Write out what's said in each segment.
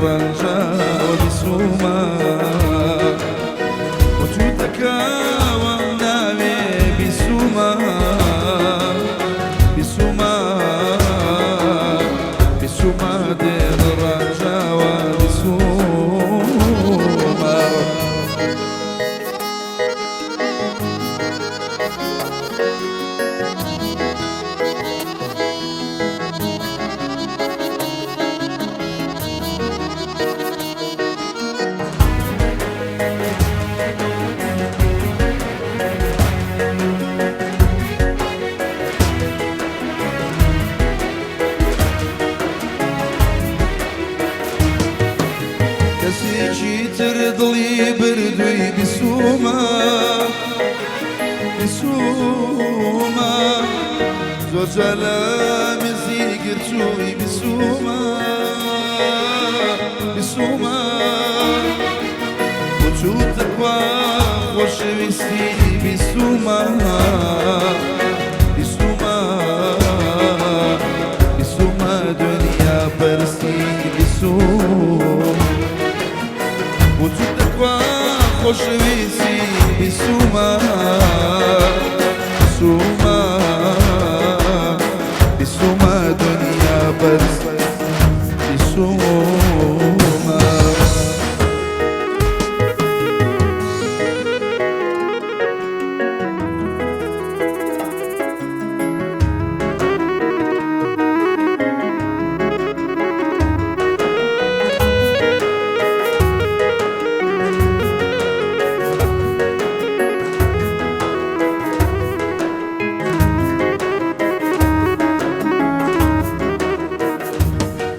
الرجاء وبسوما وجودك ومنامي بسوما بسوما بسوما دير الرجاء وبسوما كسيجي ترضلي بردوي بسوما بسوما زوجلا مزيق رجوي بسوما بسوما وجودك وخوش بيستي بسوما بسوما بسوما دنيا برسي بسوما وجودك وخوش بيسي بسوما بسوما بسوما دنيا برس بسوما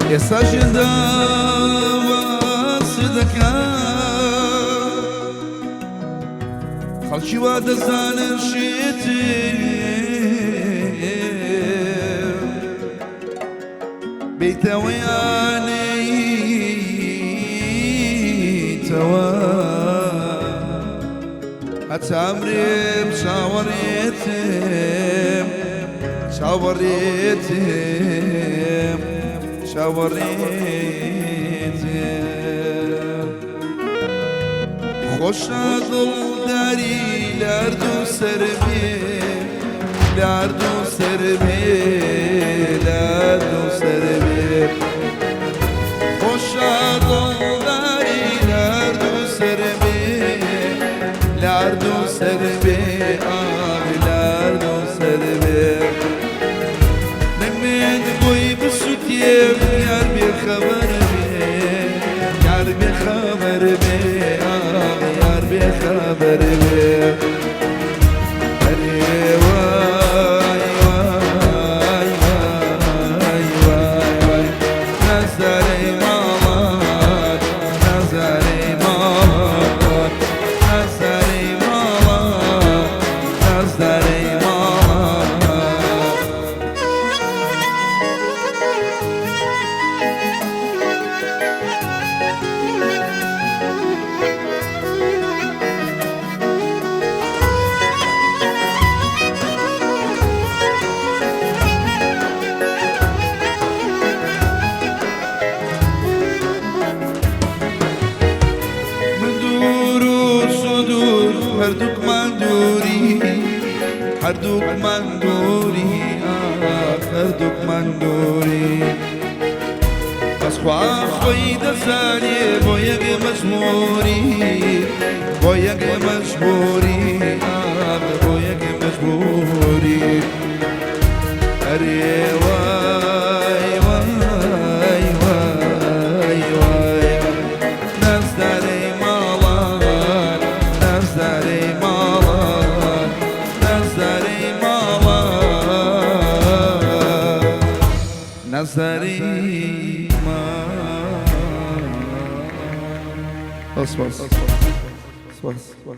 يسجد وصدكا خلشي ودزان الشيتي بيت وياني توا أتعمري بشاوريتم شاوريتم شاوريتي خوش دل داری لردو سربی لردو سربی لردو سربی خوش دل داری لردو سربی لردو سربی آبی لردو سربی نمید بوی بسوتیم یار بی خبر بی یار بی خبر بی یار بی خبر بی اری وای وای وای وای نظری مالات نظری مالات نظری مالات نظری مالات هردوك مندوري هردوك مندوري هردوك مندوري بس خوي دزاني بويق مجبوري بويق مجبوري بويق مجبوري أري واي واي واي واي نزدري مالان نزدري مالان نزدري مالان نزدري مالان بس